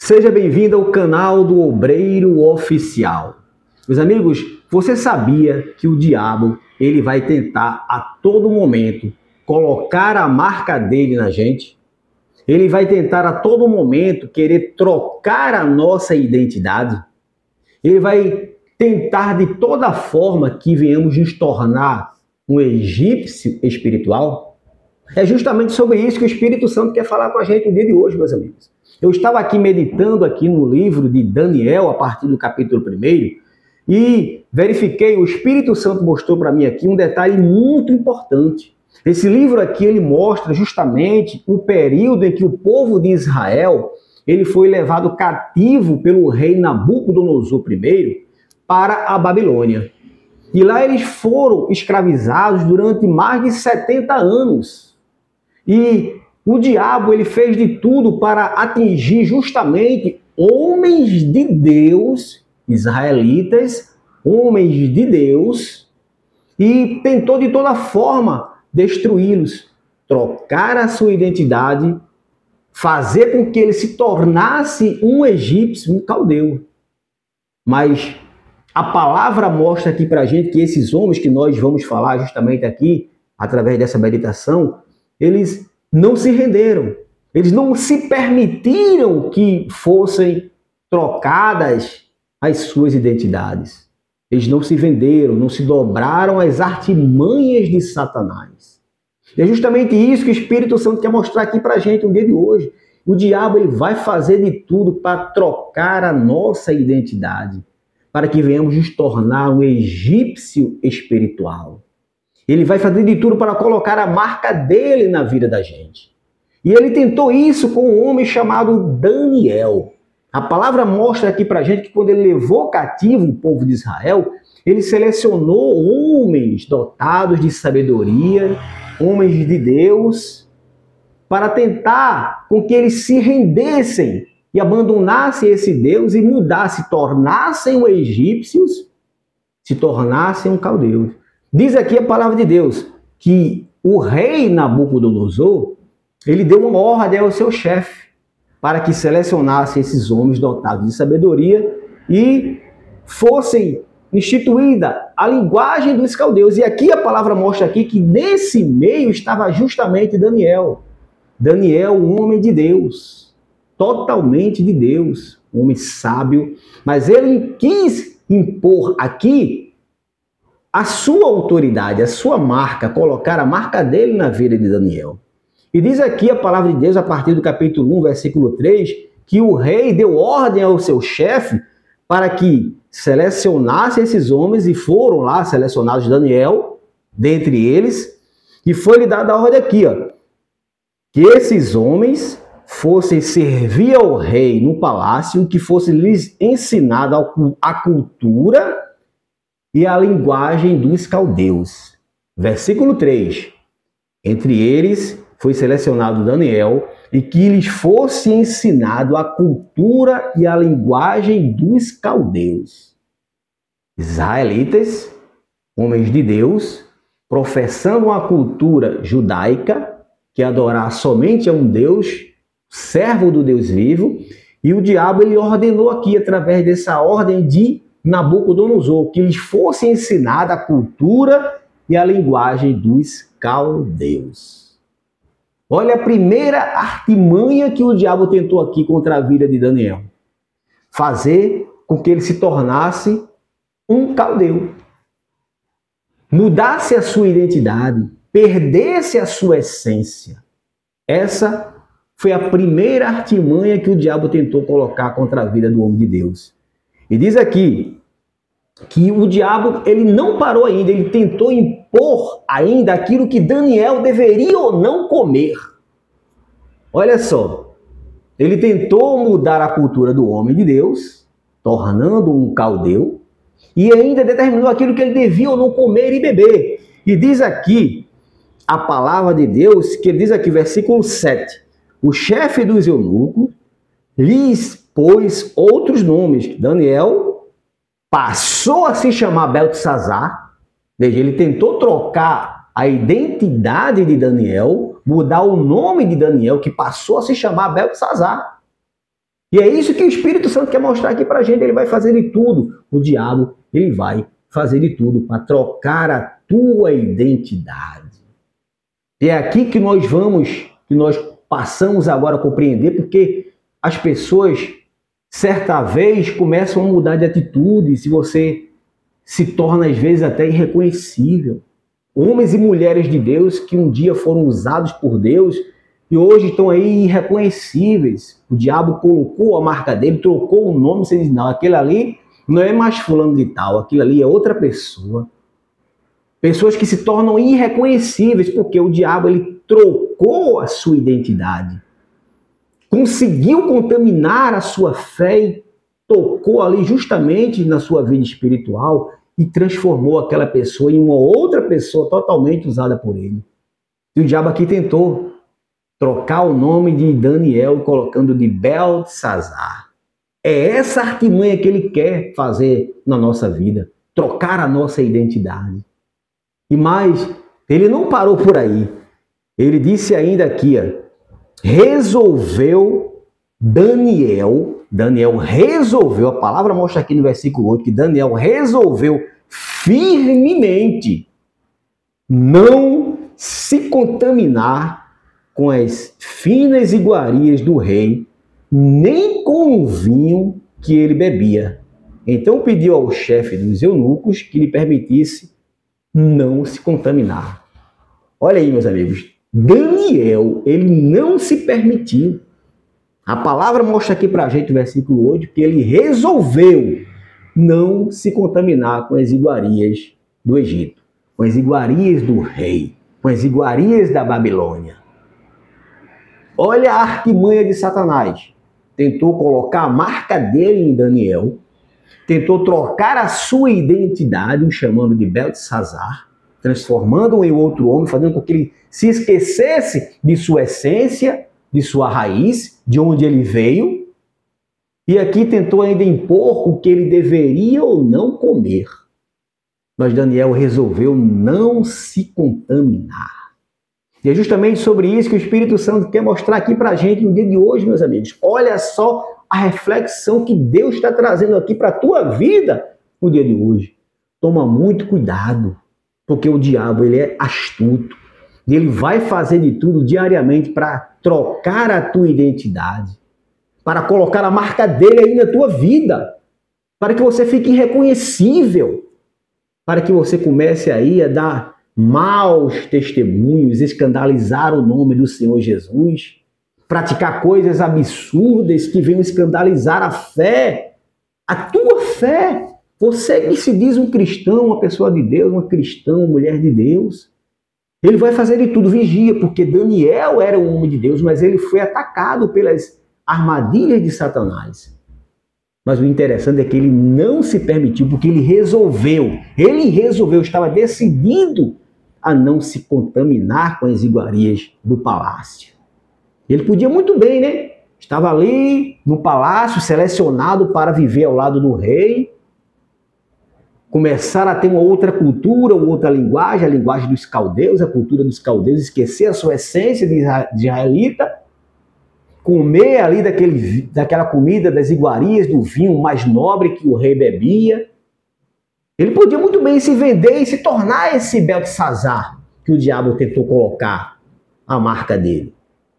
Seja bem-vindo ao canal do Obreiro Oficial. Meus amigos, você sabia que o diabo ele vai tentar a todo momento colocar a marca dele na gente? Ele vai tentar a todo momento querer trocar a nossa identidade? Ele vai tentar de toda forma que venhamos nos tornar um egípcio espiritual? É justamente sobre isso que o Espírito Santo quer falar com a gente no dia de hoje, meus amigos. Eu estava aqui meditando aqui no livro de Daniel, a partir do capítulo 1, e verifiquei, o Espírito Santo mostrou para mim aqui um detalhe muito importante. Esse livro aqui, ele mostra justamente o período em que o povo de Israel ele foi levado cativo pelo rei Nabucodonosor I para a Babilônia. E lá eles foram escravizados durante mais de 70 anos. E o diabo ele fez de tudo para atingir justamente homens de Deus, israelitas, homens de Deus, e tentou de toda forma destruí-los, trocar a sua identidade, fazer com que ele se tornasse um egípcio, um caldeu. Mas a palavra mostra aqui para a gente que esses homens que nós vamos falar justamente aqui, através dessa meditação, eles não se renderam, eles não se permitiram que fossem trocadas as suas identidades. Eles não se venderam, não se dobraram às artimanhas de Satanás. E é justamente isso que o Espírito Santo quer mostrar aqui para a gente no dia de hoje. O diabo ele vai fazer de tudo para trocar a nossa identidade, para que venhamos nos tornar um egípcio espiritual. Ele vai fazer de tudo para colocar a marca dele na vida da gente. E ele tentou isso com um homem chamado Daniel. A palavra mostra aqui para a gente que quando ele levou cativo o povo de Israel, ele selecionou homens dotados de sabedoria, homens de Deus, para tentar com que eles se rendessem e abandonassem esse Deus e mudassem, tornassem os egípcios, se tornassem um caldeu. Diz aqui a palavra de Deus que o rei Nabucodonosor, ele deu uma ordem ao seu chefe para que selecionasse esses homens dotados de sabedoria e fossem instituída a linguagem dos caldeus. E aqui a palavra mostra aqui que nesse meio estava justamente Daniel. Daniel, um homem de Deus, totalmente de Deus, um homem sábio, mas ele quis impor aqui a sua autoridade, a sua marca, colocar a marca dele na vida de Daniel. E diz aqui a palavra de Deus, a partir do capítulo 1, versículo 3, que o rei deu ordem ao seu chefe para que selecionasse esses homens, e foram lá selecionados Daniel, dentre eles, e foi-lhe dada a ordem aqui, ó, que esses homens fossem servir ao rei no palácio, que fosse lhes ensinada a cultura e a linguagem dos caldeus. Versículo 3. Entre eles foi selecionado Daniel e que lhes fosse ensinado a cultura e a linguagem dos caldeus. Israelitas, homens de Deus, professando uma cultura judaica, que adorar somente a um Deus, servo do Deus vivo, e o diabo ele ordenou aqui, através dessa ordem de Nabucodonosor, que lhes fosse ensinada a cultura e a linguagem dos caldeus. Olha a primeira artimanha que o diabo tentou aqui contra a vida de Daniel. Fazer com que ele se tornasse um caldeu. Mudasse a sua identidade, perdesse a sua essência. Essa foi a primeira artimanha que o diabo tentou colocar contra a vida do homem de Deus. E diz aqui que o diabo ele não parou ainda, ele tentou impor ainda aquilo que Daniel deveria ou não comer. Olha só, ele tentou mudar a cultura do homem de Deus, tornando um caldeu, e ainda determinou aquilo que ele devia ou não comer e beber. E diz aqui a palavra de Deus, que diz aqui, versículo 7, o chefe dos eunucos lhes pôs outros nomes. Daniel passou a se chamar Beltesazar. Veja, ele tentou trocar a identidade de Daniel, mudar o nome de Daniel, que passou a se chamar Beltesazar. E é isso que o Espírito Santo quer mostrar aqui pra gente. Ele vai fazer de tudo. O diabo, ele vai fazer de tudo para trocar a tua identidade. E é aqui que nós passamos agora a compreender, porque as pessoas, certa vez, começam a mudar de atitude, se você se torna, às vezes, até irreconhecível. Homens e mulheres de Deus que um dia foram usados por Deus e hoje estão aí irreconhecíveis. O diabo colocou a marca dele, trocou o nome, você diz, não, aquele ali não é mais fulano de tal, aquilo ali é outra pessoa. Pessoas que se tornam irreconhecíveis porque o diabo ele trocou a sua identidade. Conseguiu contaminar a sua fé e tocou ali justamente na sua vida espiritual e transformou aquela pessoa em uma outra pessoa totalmente usada por ele. E o diabo aqui tentou trocar o nome de Daniel colocando de Beltesazar. É essa artimanha que ele quer fazer na nossa vida, trocar a nossa identidade. E mais, ele não parou por aí. Ele disse ainda aqui, resolveu Daniel resolveu, a palavra mostra aqui no versículo 8, que Daniel resolveu firmemente não se contaminar com as finas iguarias do rei, nem com o vinho que ele bebia. Então pediu ao chefe dos eunucos que lhe permitisse não se contaminar. Olha aí, meus amigos, Daniel, ele não se permitiu. A palavra mostra aqui pra gente, no versículo 8, que ele resolveu não se contaminar com as iguarias do Egito, com as iguarias do rei, com as iguarias da Babilônia. Olha a artimanha de Satanás. Tentou colocar a marca dele em Daniel, tentou trocar a sua identidade, o chamando de Beltesazar, transformando-o em outro homem, fazendo com que ele se esquecesse de sua essência, de sua raiz, de onde ele veio. E aqui tentou ainda impor o que ele deveria ou não comer. Mas Daniel resolveu não se contaminar. E é justamente sobre isso que o Espírito Santo quer mostrar aqui para a gente no dia de hoje, meus amigos. Olha só a reflexão que Deus está trazendo aqui para a tua vida no dia de hoje. Toma muito cuidado, porque o diabo ele é astuto. E ele vai fazer de tudo diariamente para trocar a tua identidade, para colocar a marca dele aí na tua vida, para que você fique irreconhecível, para que você comece aí a dar maus testemunhos, escandalizar o nome do Senhor Jesus, praticar coisas absurdas que venham escandalizar a fé, a tua fé. Você que se diz um cristão, uma pessoa de Deus, uma cristã, uma mulher de Deus, ele vai fazer de tudo, vigia, porque Daniel era um homem de Deus, mas ele foi atacado pelas armadilhas de Satanás. Mas o interessante é que ele não se permitiu, porque ele resolveu, estava decidido a não se contaminar com as iguarias do palácio. Ele podia muito bem, né? Estava ali no palácio, selecionado para viver ao lado do rei, começar a ter uma outra cultura, uma outra linguagem, a linguagem dos caldeus, a cultura dos caldeus, esquecer a sua essência de israelita, comer ali daquela comida, das iguarias, do vinho mais nobre que o rei bebia. Ele podia muito bem se vender e se tornar esse Beltesazar que o diabo tentou colocar a marca dele.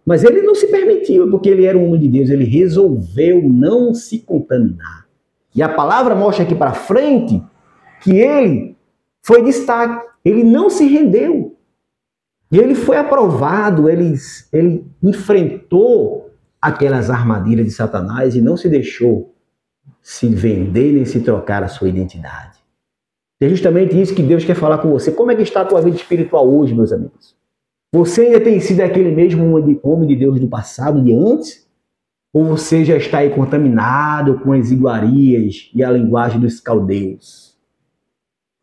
Mas ele não se permitiu, porque ele era um homem de Deus, ele resolveu não se contaminar. E a palavra mostra aqui para frente que ele foi destaque, ele não se rendeu. E ele foi aprovado, ele enfrentou aquelas armadilhas de Satanás e não se deixou se vender nem se trocar a sua identidade. É justamente isso que Deus quer falar com você. Como é que está a tua vida espiritual hoje, meus amigos? Você ainda tem sido aquele mesmo homem de Deus do passado, de antes? Ou você já está aí contaminado com as iguarias e a linguagem dos caldeus?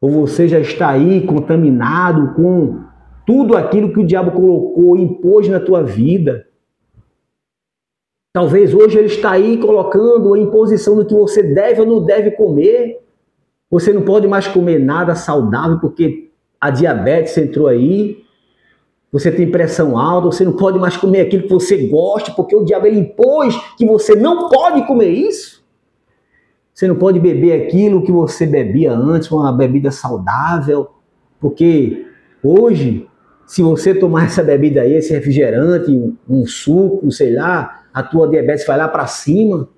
Ou você já está aí contaminado com tudo aquilo que o diabo colocou, impôs na tua vida? Talvez hoje ele está aí colocando a imposição do que você deve ou não deve comer. Você não pode mais comer nada saudável porque a diabetes entrou aí. você tem pressão alta, você não pode mais comer aquilo que você gosta, porque o diabo ele impôs que você não pode comer isso. Você não pode beber aquilo que você bebia antes, uma bebida saudável, porque hoje, se você tomar essa bebida aí, esse refrigerante, um suco, sei lá, a tua diabetes vai lá para cima.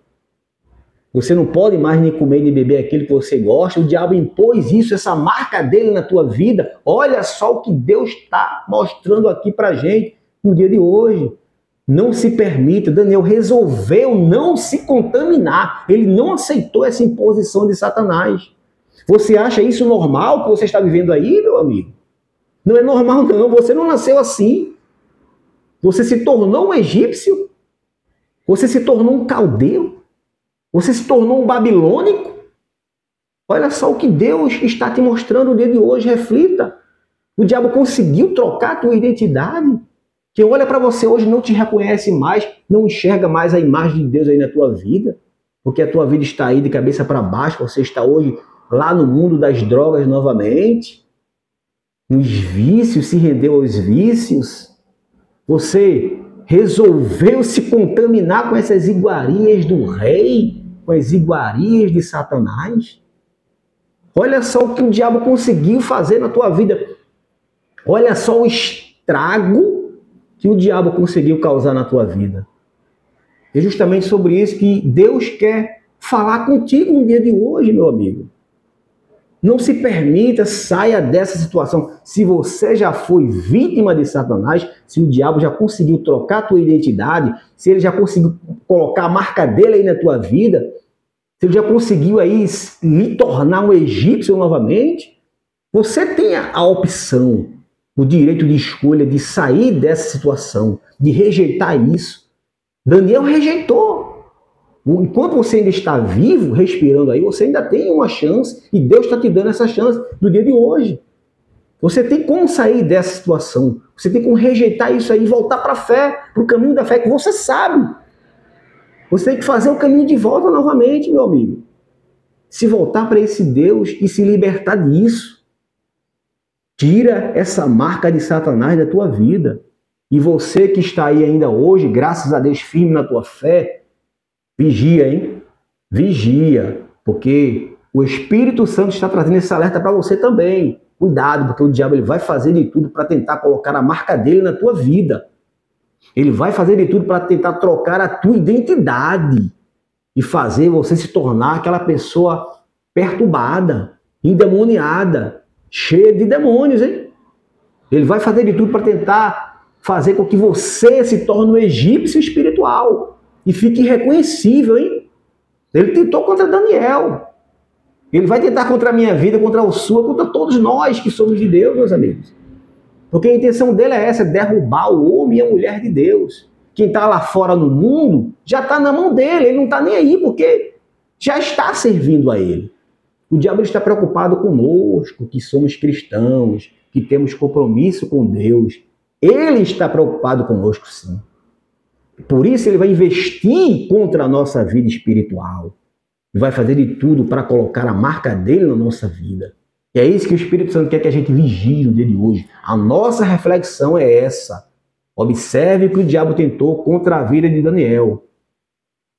Você não pode mais nem comer nem beber aquilo que você gosta. O diabo impôs isso, essa marca dele na tua vida. Olha só o que Deus está mostrando aqui para gente no dia de hoje. Não se permita. Daniel resolveu não se contaminar. Ele não aceitou essa imposição de Satanás. Você acha isso normal que você está vivendo aí, meu amigo? Não é normal não. Você não nasceu assim. Você se tornou um egípcio. Você se tornou um caldeu. Você se tornou um babilônico? Olha só o que Deus está te mostrando no dia de hoje. Reflita. O diabo conseguiu trocar a tua identidade. Quem olha para você hoje não te reconhece mais, não enxerga mais a imagem de Deus aí na tua vida, porque a tua vida está aí de cabeça para baixo. Você está hoje lá no mundo das drogas novamente, nos vícios, se rendeu aos vícios. Você resolveu se contaminar com essas iguarias do rei, com as iguarias de Satanás. Olha só o que o diabo conseguiu fazer na tua vida. Olha só o estrago que o diabo conseguiu causar na tua vida. É justamente sobre isso que Deus quer falar contigo no dia de hoje, meu amigo. Não se permita, saia dessa situação. Se você já foi vítima de Satanás, se o diabo já conseguiu trocar a tua identidade, se ele já conseguiu colocar a marca dele aí na tua vida, se ele já conseguiu aí lhe tornar um egípcio novamente, você tem a opção, o direito de escolha de sair dessa situação, de rejeitar isso. Daniel rejeitou. Enquanto você ainda está vivo, respirando aí, você ainda tem uma chance e Deus está te dando essa chance no dia de hoje. Você tem como sair dessa situação. Você tem como rejeitar isso aí e voltar para a fé, para o caminho da fé que você sabe. Você tem que fazer o caminho de volta novamente, meu amigo. Se voltar para esse Deus e se libertar disso. Tira essa marca de Satanás da tua vida. E você que está aí ainda hoje, graças a Deus, firme na tua fé, vigia, hein? Vigia, porque o Espírito Santo está trazendo esse alerta para você também. Cuidado, porque o diabo ele vai fazer de tudo para tentar colocar a marca dele na tua vida. Ele vai fazer de tudo para tentar trocar a tua identidade e fazer você se tornar aquela pessoa perturbada, endemoniada, cheia de demônios, hein? Ele vai fazer de tudo para tentar fazer com que você se torne um egípcio espiritual e fique irreconhecível, hein? Ele tentou contra Daniel. Ele vai tentar contra a minha vida, contra a sua, contra todos nós que somos de Deus, meus amigos. Porque a intenção dele é essa, derrubar o homem e a mulher de Deus. Quem está lá fora no mundo já está na mão dele, ele não está nem aí, porque já está servindo a ele. O diabo está preocupado conosco, que somos cristãos, que temos compromisso com Deus. Ele está preocupado conosco, sim. Por isso ele vai investir contra a nossa vida espiritual. E vai fazer de tudo para colocar a marca dele na nossa vida. E é isso que o Espírito Santo quer que a gente vigie no dia de hoje. A nossa reflexão é essa. Observe o que o diabo tentou contra a vida de Daniel.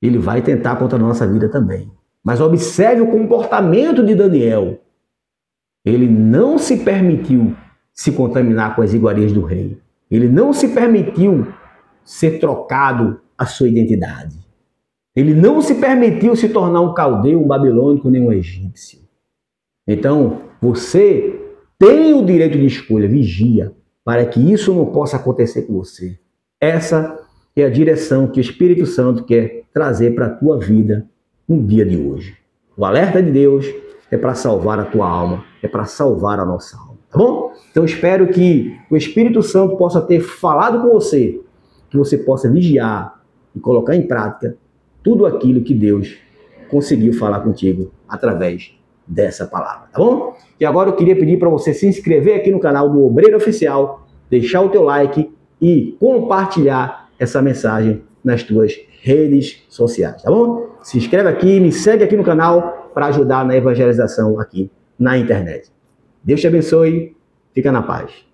Ele vai tentar contra a nossa vida também. Mas observe o comportamento de Daniel. Ele não se permitiu se contaminar com as iguarias do rei. Ele não se permitiu ser trocado a sua identidade. Ele não se permitiu se tornar um caldeu, um babilônico, nem um egípcio. Então, você tem o direito de escolha, vigia, para que isso não possa acontecer com você. Essa é a direção que o Espírito Santo quer trazer para a tua vida no dia de hoje. O alerta de Deus é para salvar a tua alma, é para salvar a nossa alma, tá bom? Então, espero que o Espírito Santo possa ter falado com você, que você possa vigiar e colocar em prática tudo aquilo que Deus conseguiu falar contigo através dessa palavra, tá bom? E agora eu queria pedir para você se inscrever aqui no canal do Obreiro Oficial, deixar o teu like e compartilhar essa mensagem nas tuas redes sociais, tá bom? Se inscreve aqui, me segue aqui no canal para ajudar na evangelização aqui na internet. Deus te abençoe, fica na paz.